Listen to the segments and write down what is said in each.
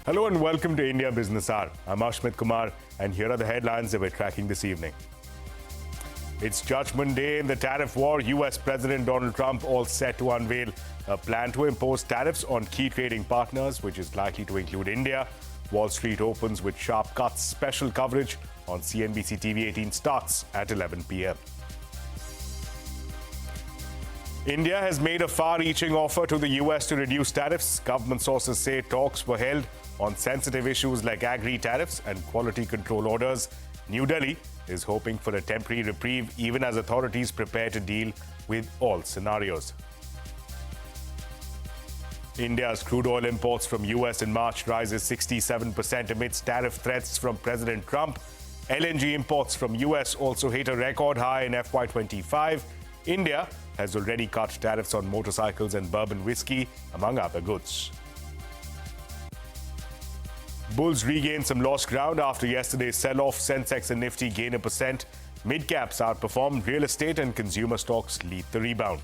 Hello and welcome to India Business Hour. I'm Ashmit Kumar and here are the headlines that we're tracking this evening. It's Judgment Day in the tariff war. US President Donald Trump all set to unveil a plan to impose tariffs on key trading partners, which is likely to include India. Wall Street opens with sharp cuts. Special coverage on CNBC-TV18 starts at 11 p.m. India has made a far-reaching offer to the US to reduce tariffs. Government sources say talks were held on sensitive issues like agri-tariffs and quality control orders. New Delhi is hoping for a temporary reprieve even as authorities prepare to deal with all scenarios. India's crude oil imports from US in March rises 67% amidst tariff threats from President Trump. LNG imports from US also hit a record high in FY25. India has already cut tariffs on motorcycles and bourbon whiskey, among other goods. Bulls regain some lost ground after yesterday's sell-off. Sensex and Nifty gain 1%. Mid-caps outperform. Real estate and consumer stocks lead the rebound.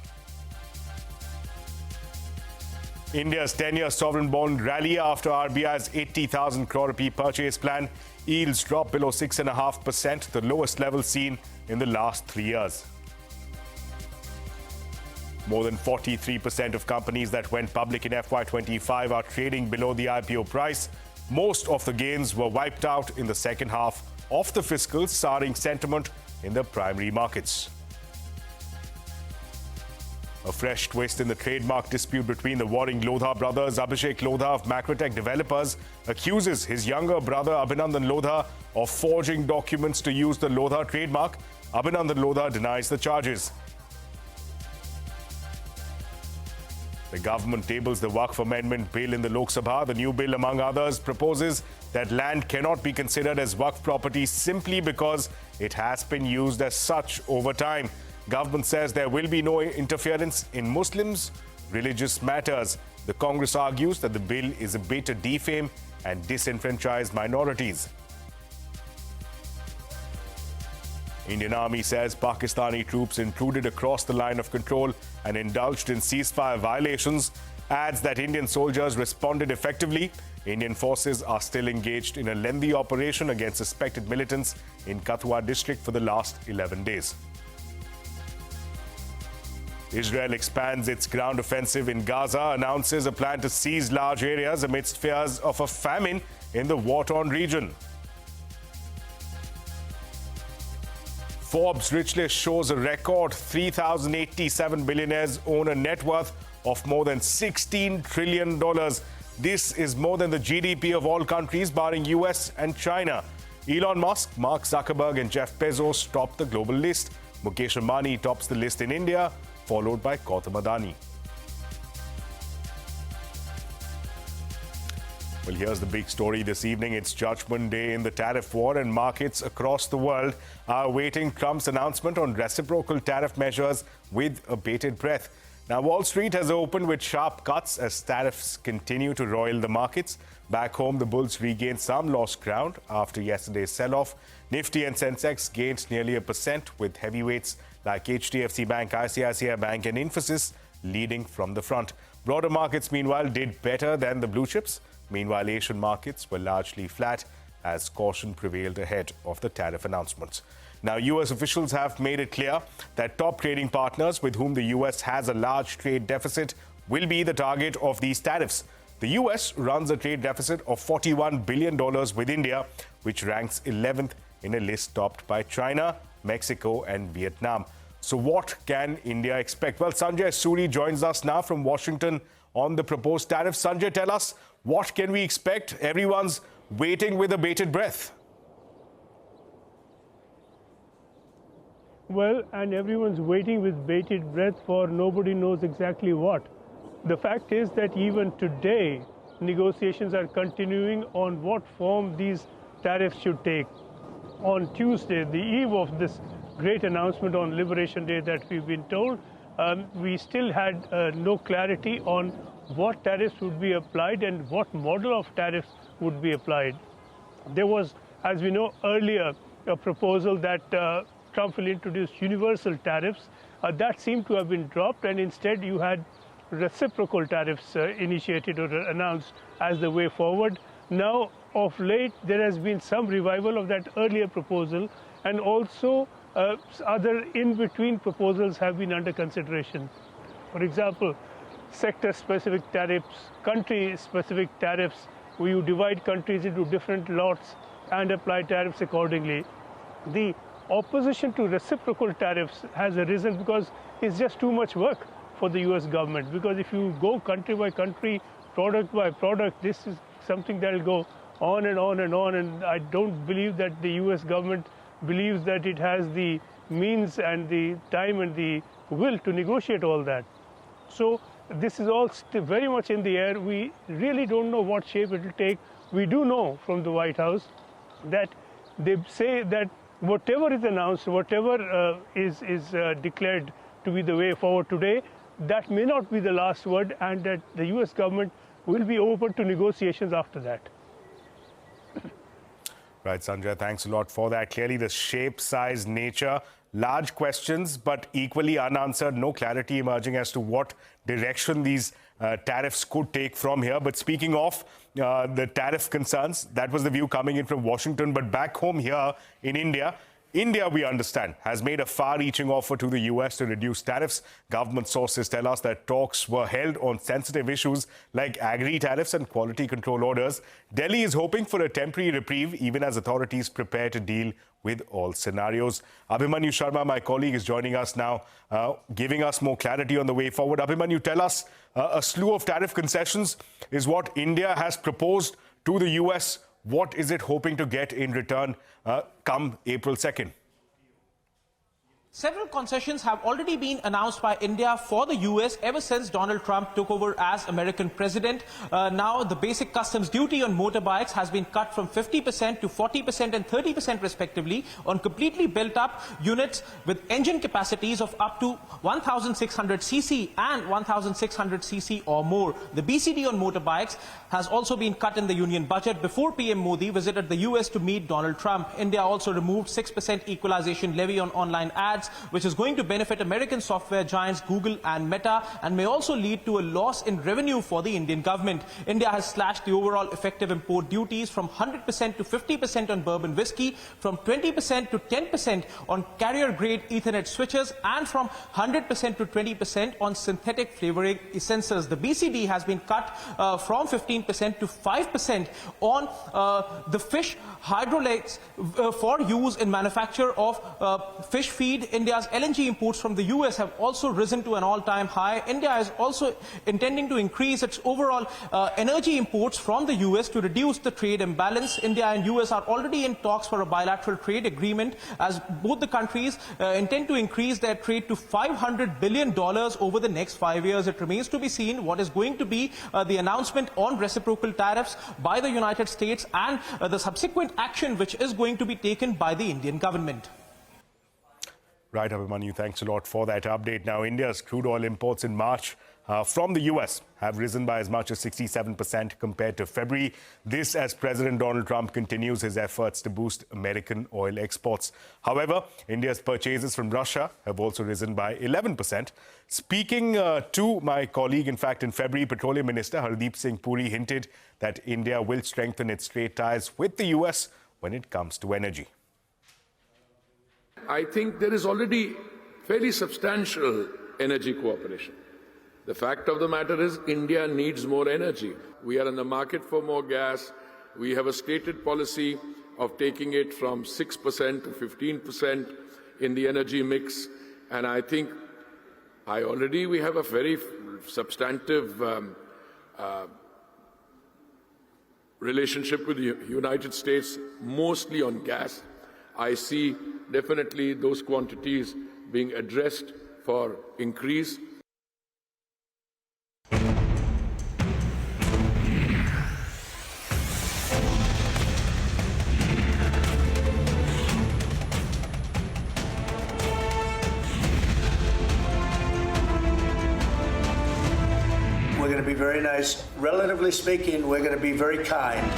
India's 10-year sovereign bond rally after RBI's 80,000 crore rupee purchase plan. Yields drop below 6.5%, the lowest level seen in the last 3 years. More than 43% of companies that went public in FY25 are trading below the IPO price. Most of the gains were wiped out in the second half of the fiscal, souring sentiment in the primary markets. A fresh twist in the trademark dispute between the warring Lodha brothers. Abhishek Lodha of Macrotech Developers accuses his younger brother Abhinandan Lodha of forging documents to use the Lodha trademark. Abhinandan Lodha denies the charges. The government tables the Waqf Amendment Bill in the Lok Sabha. The new bill, among others, proposes that land cannot be considered as Waqf property simply because it has been used as such over time. Government says there will be no interference in Muslims' religious matters. The Congress argues that the bill is a bait to defame and disenfranchise minorities. Indian Army says Pakistani troops intruded across the line of control and indulged in ceasefire violations. Adds that Indian soldiers responded effectively. Indian forces are still engaged in a lengthy operation against suspected militants in Kathua district for the last 11 days. Israel expands its ground offensive in Gaza, announces a plan to seize large areas amidst fears of a famine in the war-torn region. Forbes Rich List shows a record 3,087 billionaires own a net worth of more than $16 trillion. This is more than the GDP of all countries barring US and China. Elon Musk, Mark Zuckerberg and Jeff Bezos top the global list. Mukesh Ambani tops the list in India, followed by Gautam Adani. Well, here's the big story this evening. It's Judgment Day in the tariff war, and markets across the world are awaiting Trump's announcement on reciprocal tariff measures with a bated breath. Now, Wall Street has opened with sharp cuts as tariffs continue to roil the markets. Back home, the bulls regained some lost ground after yesterday's sell-off. Nifty and Sensex gained nearly 1%, with heavyweights like HDFC Bank, ICICI Bank and Infosys leading from the front. Broader markets, meanwhile, did better than the blue chips. Meanwhile, Asian markets were largely flat as caution prevailed ahead of the tariff announcements. Now, US officials have made it clear that top trading partners with whom the US has a large trade deficit will be the target of these tariffs. The US runs a trade deficit of $41 billion with India, which ranks 11th in a list topped by China, Mexico and Vietnam. So what can India expect? Well, Sanjay Suri joins us now from Washington on the proposed tariffs. Sanjay, tell us, what can we expect? Everyone's waiting with a bated breath. Well, and everyone's waiting with bated breath for nobody knows exactly what. The fact is that even today, negotiations are continuing on what form these tariffs should take. On Tuesday, the eve of this great announcement on Liberation Day that we've been told, we still had no clarity on what tariffs would be applied and what model of tariffs would be applied. There was, as we know earlier, a proposal that Trump will introduce universal tariffs. That seemed to have been dropped, and instead you had reciprocal tariffs initiated or announced as the way forward. Now, of late, there has been some revival of that earlier proposal, and also other in-between proposals have been under consideration. For example, sector-specific tariffs, country-specific tariffs, where you divide countries into different lots and apply tariffs accordingly. The opposition to reciprocal tariffs has arisen because it's just too much work for the US government. Because if you go country by country, product by product, this is something that will go on and on and on. And I don't believe that the US government believes that it has the means and the time and the will to negotiate all that. So this is all still very much in the air. We really don't know what shape it will take. We do know from the White House that they say that whatever is announced, whatever is declared to be the way forward today, that may not be the last word, and that the US government will be open to negotiations after that. Right, Sanjay, thanks a lot for that. Clearly, the shape, size, nature, large questions, but equally unanswered. No clarity emerging as to what direction these tariffs could take from here. But speaking of the tariff concerns, that was the view coming in from Washington. But back home here in India, we understand, has made a far-reaching offer to the US to reduce tariffs. Government sources tell us that talks were held on sensitive issues like agri-tariffs and quality control orders. Delhi is hoping for a temporary reprieve, even as authorities prepare to deal with all scenarios. Abhimanyu Sharma, my colleague, is joining us now, giving us more clarity on the way forward. Abhimanyu, tell us, a slew of tariff concessions is what India has proposed to the US. What is it hoping to get in return come April 2nd? Several concessions have already been announced by India for the US ever since Donald Trump took over as American president. Now, the basic customs duty on motorbikes has been cut from 50% to 40% and 30% respectively on completely built up units with engine capacities of up to 1,600cc and 1,600cc or more. The BCD on motorbikes has also been cut in the union budget before PM Modi visited the US to meet Donald Trump. India also removed 6% equalization levy on online ads, which is going to benefit American software giants Google and Meta, and may also lead to a loss in revenue for the Indian government. India has slashed the overall effective import duties from 100% to 50% on bourbon whiskey, from 20% to 10% on carrier-grade Ethernet switches, and from 100% to 20% on synthetic flavoring essences. The BCD has been cut from 15% to 5% on the fish hydrolytes for use in manufacture of fish feed. India's LNG imports from the US have also risen to an all-time high. India is also intending to increase its overall energy imports from the US to reduce the trade imbalance. India and US are already in talks for a bilateral trade agreement, as both the countries intend to increase their trade to $500 billion over the next 5 years. It remains to be seen what is going to be the announcement on reciprocal tariffs by the United States and the subsequent action which is going to be taken by the Indian government. Right, Abhimanyu, thanks a lot for that update. Now, India's crude oil imports in March from the US have risen by as much as 67% compared to February. This as President Donald Trump continues his efforts to boost American oil exports. However, India's purchases from Russia have also risen by 11%. Speaking to my colleague, in fact, in February, Petroleum Minister Hardeep Singh Puri hinted that India will strengthen its trade ties with the US when it comes to energy. I think there is already fairly substantial energy cooperation. The fact of the matter is India needs more energy. We are in the market for more gas. We have a stated policy of taking it from 6% to 15% in the energy mix. And I think we have a very substantive relationship with the United States, mostly on gas. I see definitely those quantities being addressed for increase. We're going to be very nice. Relatively speaking, we're going to be very kind.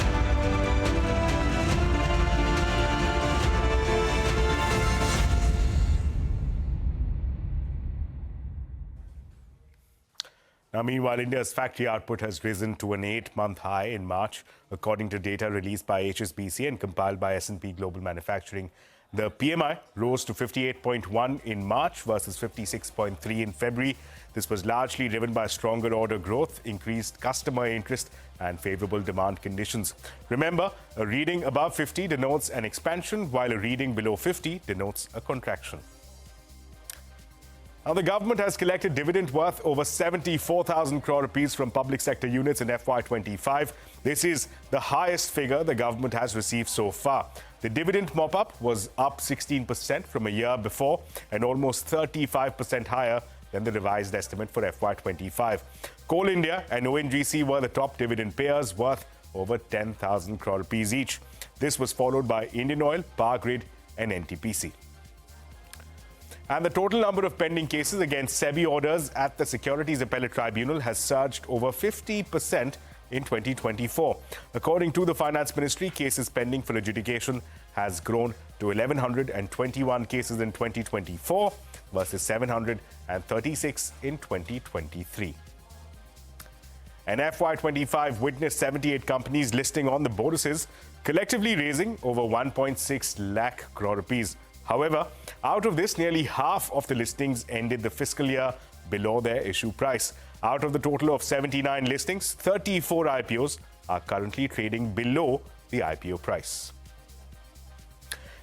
Now, meanwhile, India's factory output has risen to an 8-month high in March, according to data released by HSBC and compiled by S&P Global Manufacturing. The PMI rose to 58.1 in March versus 56.3 in February. This was largely driven by stronger order growth, increased customer interest, and favorable demand conditions. Remember, a reading above 50 denotes an expansion, while a reading below 50 denotes a contraction. Now, the government has collected dividend worth over 74,000 crore rupees from public sector units in FY25. This is the highest figure the government has received so far. The dividend mop-up was up 16% from a year before and almost 35% higher than the revised estimate for FY25. Coal India and ONGC were the top dividend payers, worth over 10,000 crore rupees each. This was followed by Indian Oil, Power Grid and NTPC. And the total number of pending cases against SEBI orders at the Securities Appellate Tribunal has surged over 50% in 2024. According to the Finance Ministry, cases pending for adjudication has grown to 1,121 cases in 2024 versus 736 in 2023. And FY25 witnessed 78 companies listing on the bourses, collectively raising over 1.6 lakh crore rupees. However, out of this, nearly half of the listings ended the fiscal year below their issue price. Out of the total of 79 listings, 34 IPOs are currently trading below the IPO price.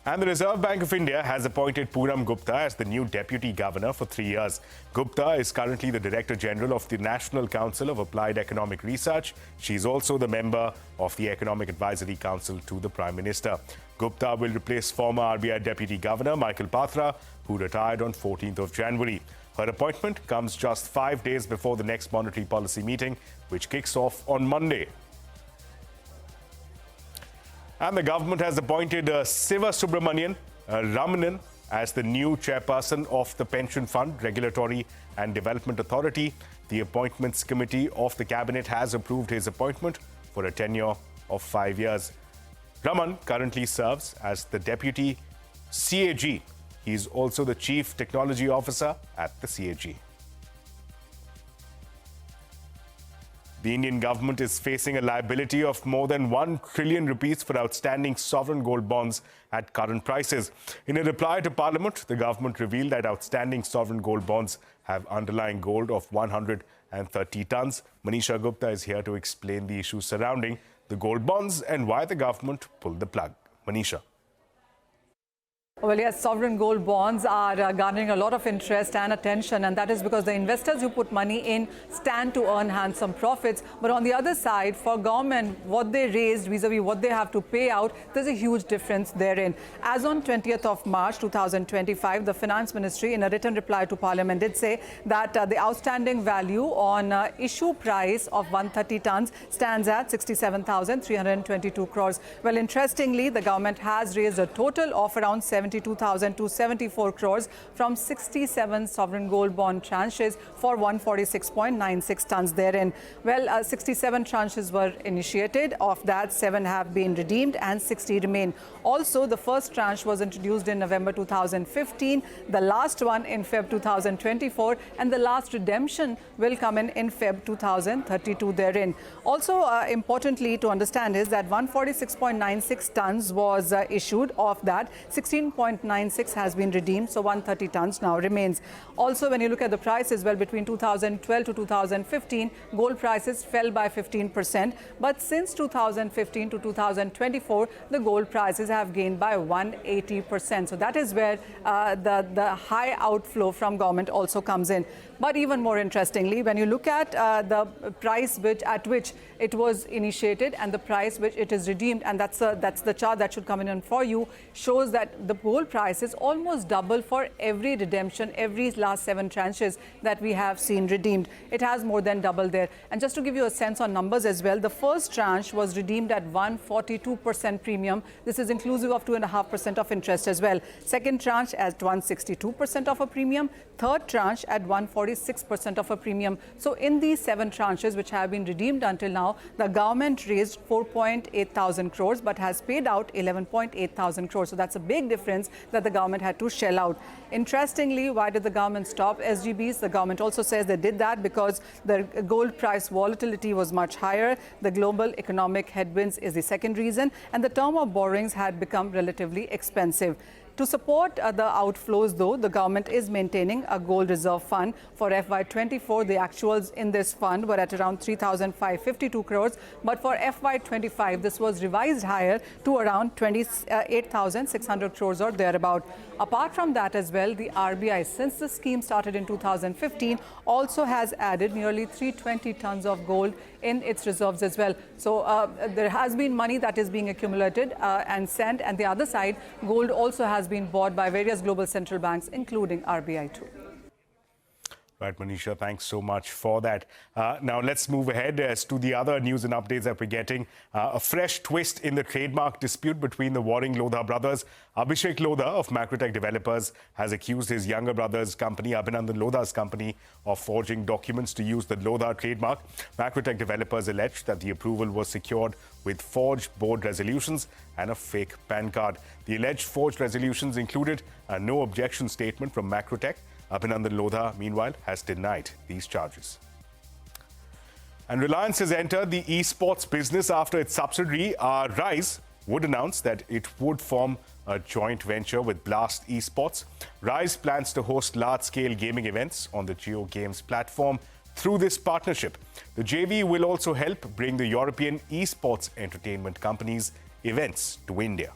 And the Reserve Bank of India has appointed Poonam Gupta as the new Deputy Governor for 3 years. Gupta is currently the Director General of the National Council of Applied Economic Research. She is also the member of the Economic Advisory Council to the Prime Minister. Gupta will replace former RBI Deputy Governor Michael Patra, who retired on 14th of January. Her appointment comes just 5 days before the next monetary policy meeting, which kicks off on Monday. And the government has appointed Siva Subramanian Ramanan as the new chairperson of the Pension Fund Regulatory and Development Authority. The Appointments Committee of the Cabinet has approved his appointment for a tenure of 5 years. Raman currently serves as the Deputy CAG. He is also the Chief Technology Officer at the CAG. The Indian government is facing a liability of more than 1 trillion rupees for outstanding sovereign gold bonds at current prices. In a reply to Parliament, the government revealed that outstanding sovereign gold bonds have underlying gold of 130 tons. Manisha Gupta is here to explain the issues surrounding the gold bonds and why the government pulled the plug. Manisha. Well, yes, sovereign gold bonds are garnering a lot of interest and attention, and that is because the investors who put money in stand to earn handsome profits. But on the other side, for government, what they raised vis-a-vis what they have to pay out, there's a huge difference therein. As on 20th of March 2025, the Finance Ministry, in a written reply to Parliament, did say that the outstanding value on issue price of 130 tons stands at 67,322 crores. Well, interestingly, the government has raised a total of around 72,274 crores from 67 sovereign gold bond tranches for 146.96 tons therein. Well, 67 tranches were initiated. Of that, 7 have been redeemed and 60 remain. Also, the first tranche was introduced in November 2015, the last one in Feb 2024, and the last redemption will come in Feb 2032 therein. Also, importantly to understand is that 146.96 tons was issued. Of that, 16.96 has been redeemed, so 130 tons now remains. Also, when you look at the prices, well, between 2012 to 2015, gold prices fell by 15%. But since 2015 to 2024, the gold prices have gained by 180%. So that is where the high outflow from government also comes in. But even more interestingly, when you look at the price at which it was initiated and the price which it is redeemed, and that's the chart that should come in for you, shows that the gold price is almost double for every redemption, every last 7 tranches that we have seen redeemed. It has more than doubled there. And just to give you a sense on numbers as well, the first tranche was redeemed at 142% premium. This is inclusive of 2.5% of interest as well. Second tranche at 162% of a premium. Third tranche at 146% of a premium. So in these 7 tranches which have been redeemed until now, the government raised 4.8 thousand crores but has paid out 11.8 thousand crores. So that's a big difference difference that the government had to shell out. Interestingly, why did the government stop SGBs? The government also says they did that because the gold price volatility was much higher. The global economic headwinds is the second reason, and the term of borrowings had become relatively expensive. To support the outflows, though, the government is maintaining a gold reserve fund. For FY24, the actuals in this fund were at around 3,552 crores. But for FY25, this was revised higher to around 28,600 crores or thereabout. Apart from that as well, the RBI, since the scheme started in 2015, also has added nearly 320 tons of gold in its reserves as well. So there has been money that is being accumulated and sent. And the other side, gold also has been bought by various global central banks, including RBI too. Right, Manisha, thanks so much for that. Now let's move ahead as to the other news and updates that we're getting. A fresh twist in the trademark dispute between the warring Lodha brothers. Abhishek Lodha of Macrotech Developers has accused his younger brother's company, Abhinandan Lodha's company, of forging documents to use the Lodha trademark. Macrotech Developers alleged that the approval was secured with forged board resolutions and a fake PAN card. The alleged forged resolutions included a no objection statement from Macrotech. Abhinandan Lodha, meanwhile, has denied these charges. And Reliance has entered the esports business after its subsidiary, Rise, would announce that it would form a joint venture with Blast Esports. Rise plans to host large-scale gaming events on the Geo Games platform through this partnership. The JV will also help bring the European esports entertainment companies' events to India.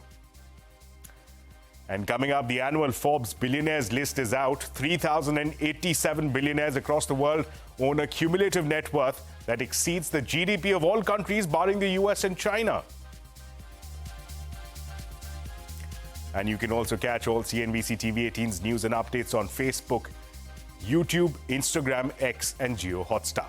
And coming up, the annual Forbes Billionaires List is out. 3,087 billionaires across the world own a cumulative net worth that exceeds the GDP of all countries barring the US and China. And you can also catch all CNBC-TV18's news and updates on Facebook, YouTube, Instagram, X, and Geo Hotstar.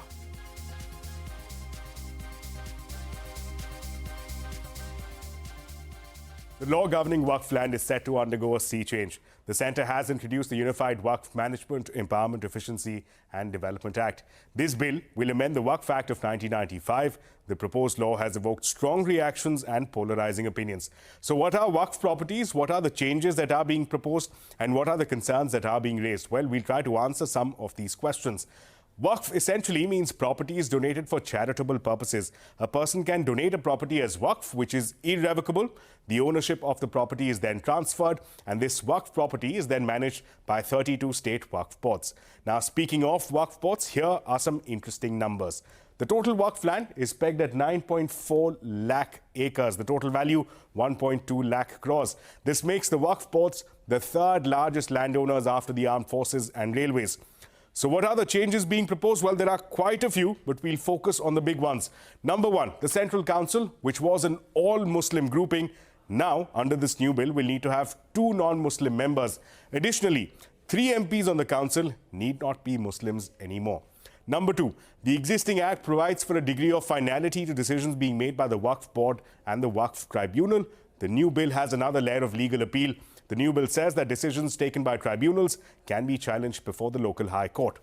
The law governing Waqf land is set to undergo a sea change. The centre has introduced the Unified Waqf Management, Empowerment, Efficiency and Development Act. This bill will amend the Waqf Act of 1995. The proposed law has evoked strong reactions and polarizing opinions. So what are Waqf properties? What are the changes that are being proposed? And what are the concerns that are being raised? Well, we'll try to answer some of these questions. Waqf essentially means properties donated for charitable purposes. A person can donate a property as Waqf, which is irrevocable. The ownership of the property is then transferred, and this Waqf property is then managed by 32 state Waqf boards. Now, speaking of Waqf boards, here are some interesting numbers. The total Waqf land is pegged at 9.4 lakh acres. The total value, 1.2 lakh crores. This makes the Waqf boards the third largest landowners after the armed forces and railways. So what are the changes being proposed? Well, there are quite a few, but we'll focus on the big ones. Number one, the Central Council, which was an all-Muslim grouping, now, under this new bill, will need to have 2 non-Muslim members. Additionally, 3 MPs on the council need not be Muslims anymore. Number 2, the existing act provides for a degree of finality to decisions being made by the Waqf Board and the Waqf Tribunal. The new bill has another layer of legal appeal. The new bill says that decisions taken by tribunals can be challenged before the local high court.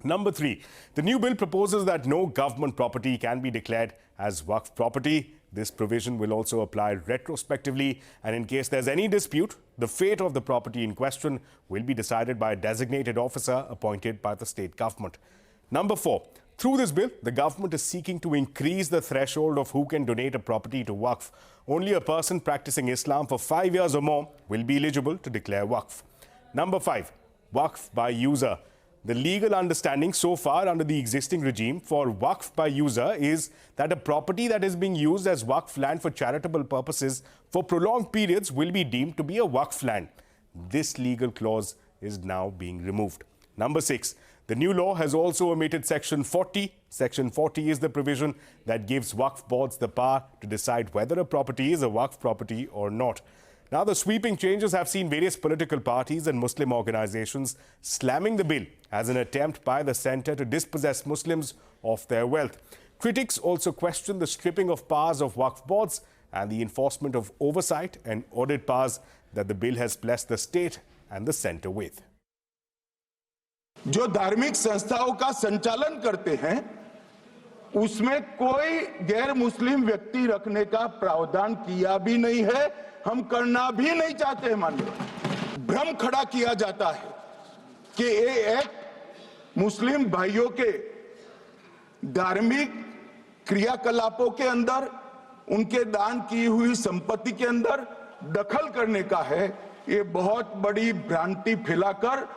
Number 3, the new bill proposes that no government property can be declared as Waqf property. This provision will also apply retrospectively, and in case there's any dispute, the fate of the property in question will be decided by a designated officer appointed by the state government. Number 4, through this bill, the government is seeking to increase the threshold of who can donate a property to Waqf. Only a person practicing Islam for 5 years or more will be eligible to declare Waqf. Number 5, Waqf by user. The legal understanding so far under the existing regime for Waqf by user is that a property that is being used as Waqf land for charitable purposes for prolonged periods will be deemed to be a Waqf land. This legal clause is now being removed. Number 6, the new law has also omitted Section 40. Section 40 is the provision that gives Waqf boards the power to decide whether a property is a Waqf property or not. Now, the sweeping changes have seen various political parties and Muslim organizations slamming the bill as an attempt by the centre to dispossess Muslims of their wealth. Critics also question the stripping of powers of Waqf boards and the enforcement of oversight and audit powers that the bill has blessed the state and the centre with. जो धार्मिक संस्थाओं का संचालन करते हैं उसमें कोई गैर मुस्लिम व्यक्ति रखने का प्रावधान किया भी नहीं है, हम करना भी नहीं चाहते। माननीय, भ्रम खड़ा किया जाता है कि ये एक्ट मुस्लिम भाइयों के धार्मिक क्रियाकलापों के अंदर, उनके दान की हुई संपत्ति के अंदर दखल करने का है। ये बहुत बड़ी भ्रांति फैलाकर,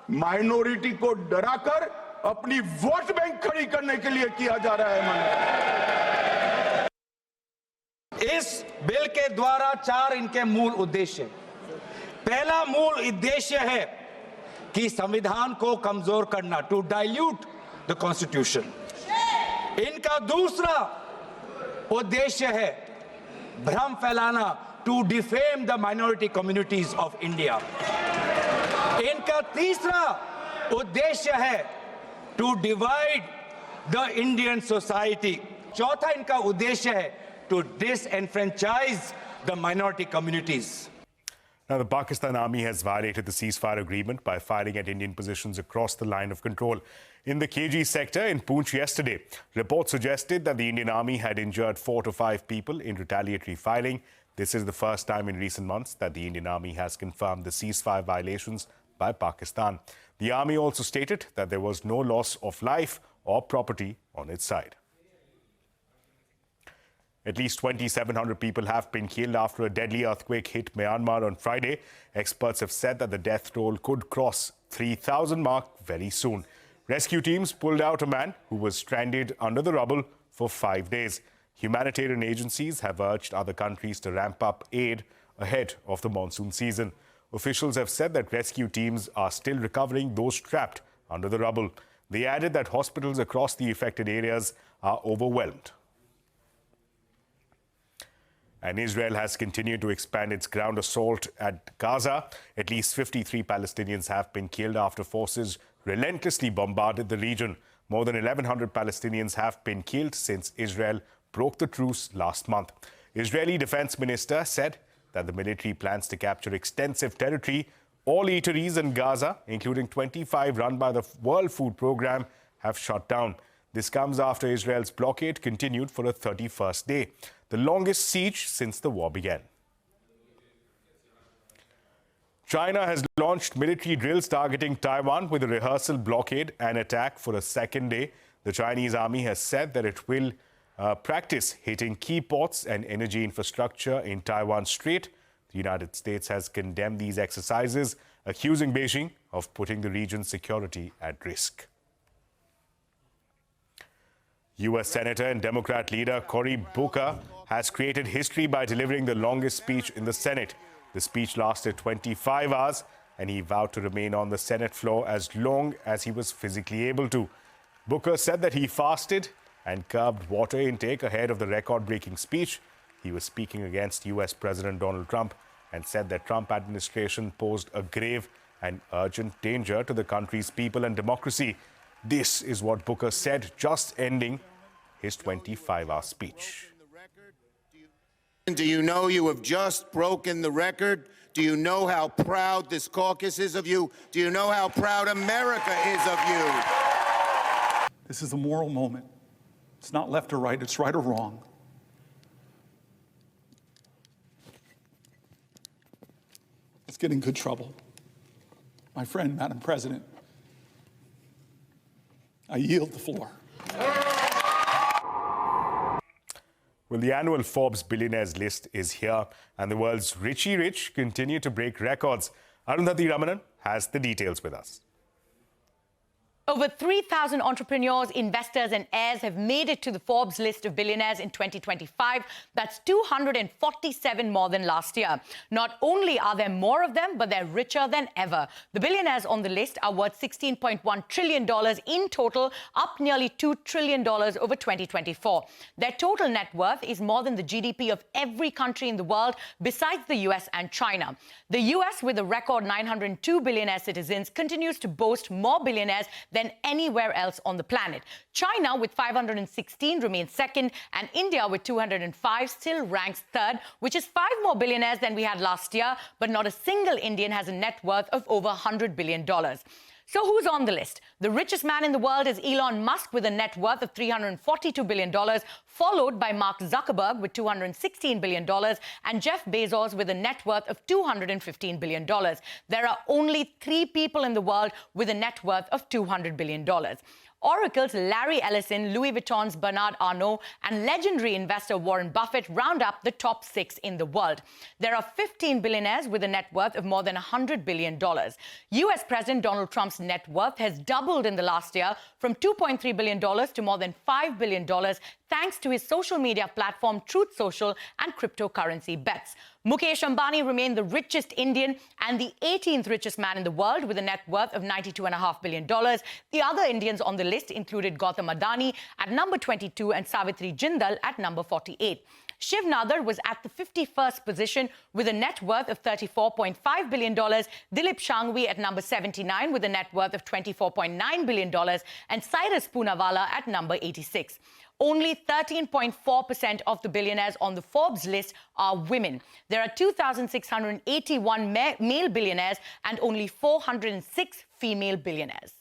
माइनॉरिटी को डराकर अपनी वोट बैंक खड़ी करने के लिए किया जा रहा है। इस बिल के द्वारा 4 इनके मूल उद्देश्य। पहला मूल उद्देश्य है कि संविधान को कमजोर करना, टू डाइल्यूट द कॉन्स्टिट्यूशन। इनका दूसरा उद्देश्य है भ्रम फैलाना, to defame the minority communities of India. इनका तीसरा उद्देश्य है to divide the Indian society. चौथा इनका उद्देश्य है to disenfranchise the minority communities. Now, the Pakistan Army has violated the ceasefire agreement by firing at Indian positions across the line of control. In the KG sector in Poonch yesterday, reports suggested that the Indian Army had injured 4 to 5 people in retaliatory firing. This is the first time in recent months that the Indian Army has confirmed the ceasefire violations by Pakistan. The Army also stated that there was no loss of life or property on its side. At least 2,700 people have been killed after a deadly earthquake hit Myanmar on Friday. Experts have said that the death toll could cross 3,000 mark very soon. Rescue teams pulled out a man who was stranded under the rubble for 5 days. Humanitarian agencies have urged other countries to ramp up aid ahead of the monsoon season. Officials have said that rescue teams are still recovering those trapped under the rubble. They added that hospitals across the affected areas are overwhelmed. And Israel has continued to expand its ground assault at Gaza. At least 53 Palestinians have been killed after forces relentlessly bombarded the region. More than 1,100 Palestinians have been killed since Israel broke the truce last month. Israeli defense minister said that the military plans to capture extensive territory. All eateries in Gaza, including 25 run by the World Food Programme, have shut down. This comes after Israel's blockade continued for a 31st day, the longest siege since the war began. China has launched military drills targeting Taiwan with a rehearsal blockade and attack for a second day. The Chinese army has said that it will practice hitting key ports and energy infrastructure in Taiwan Strait. The United States has condemned these exercises, accusing Beijing of putting the region's security at risk. U.S. Senator and Democrat leader Cory Booker has created history by delivering the longest speech in the Senate. The speech lasted 25 hours, and he vowed to remain on the Senate floor as long as he was physically able to. Booker said that he fasted and curbed water intake ahead of the record-breaking speech. He was speaking against U.S. President Donald Trump and said that Trump administration posed a grave and urgent danger to the country's people and democracy. This is what Booker said, just ending his 25-hour speech. Do you know you have just broken the record? Do you know how proud this caucus is of you? Do you know how proud America is of you? This is a moral moment. It's not left or right, it's right or wrong. Let's get in good trouble. My friend, Madam President, I yield the floor. Well, the annual Forbes Billionaires List is here, and the world's richy rich continue to break records. Arundhati Ramanan has the details with us. Over 3,000 entrepreneurs, investors and heirs have made it to the Forbes list of billionaires in 2025. That's 247 more than last year. Not only are there more of them, but they're richer than ever. The billionaires on the list are worth $16.1 trillion in total, up nearly $2 trillion over 2024. Their total net worth is more than the GDP of every country in the world besides the US and China. The US, with a record 902 billionaire citizens, continues to boast more billionaires than anywhere else on the planet. China, with 516, remains second, and India, with 205, still ranks third, which is 5 more billionaires than we had last year, but not a single Indian has a net worth of over $100 billion. So who's on the list? The richest man in the world is Elon Musk with a net worth of $342 billion, followed by Mark Zuckerberg with $216 billion and Jeff Bezos with a net worth of $215 billion. There are only 3 people in the world with a net worth of $200 billion. Oracle's Larry Ellison, Louis Vuitton's Bernard Arnault, and legendary investor Warren Buffett round up the top 6 in the world. There are 15 billionaires with a net worth of more than $100 billion. US President Donald Trump's net worth has doubled in the last year from $2.3 billion to more than $5 billion, thanks to his social media platform Truth Social and cryptocurrency bets. Mukesh Ambani remained the richest Indian and the 18th richest man in the world with a net worth of $92.5 billion. The other Indians on the list included Gautam Adani at number 22 and Savitri Jindal at number 48. Shiv Nadar was at the 51st position with a net worth of $34.5 billion, Dilip Shangvi at number 79 with a net worth of $24.9 billion, and Cyrus Poonawalla at number 86. Only 13.4% of the billionaires on the Forbes list are women. There are 2,681 male billionaires and only 406 female billionaires.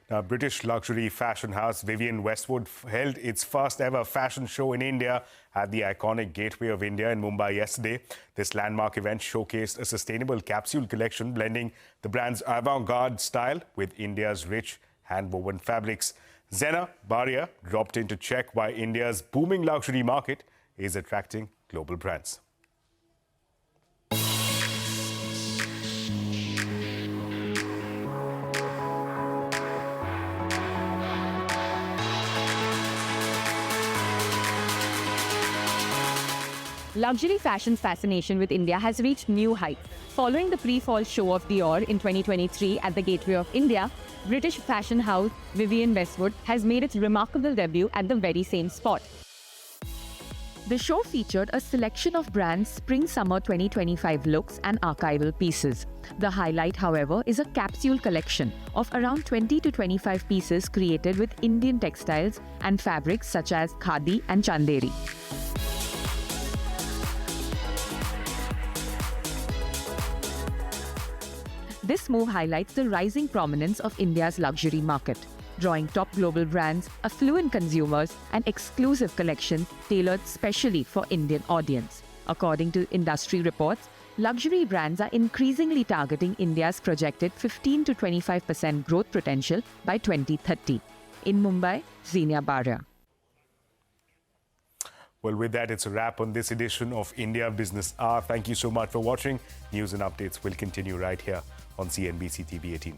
Now, British luxury fashion house Vivienne Westwood held its first ever fashion show in India at the iconic Gateway of India in Mumbai yesterday. This landmark event showcased a sustainable capsule collection blending the brand's avant-garde style with India's rich hand-woven fabrics. Zena Baria dropped in to check why India's booming luxury market is attracting global brands. Luxury fashion's fascination with India has reached new heights. Following the pre-fall show of Dior in 2023 at the Gateway of India, British fashion house Vivienne Westwood has made its remarkable debut at the very same spot. The show featured a selection of brands' Spring-Summer 2025 looks and archival pieces. The highlight, however, is a capsule collection of around 20 to 25 pieces created with Indian textiles and fabrics such as khadi and chanderi. This move highlights the rising prominence of India's luxury market, drawing top global brands, affluent consumers, and exclusive collections tailored specially for Indian audience. According to industry reports, luxury brands are increasingly targeting India's projected 15 to 25% growth potential by 2030. In Mumbai, Zenia Baria. Well, with that, it's a wrap on this edition of India Business Hour. Thank you so much for watching. News and updates will continue right here on CNBC-TV18.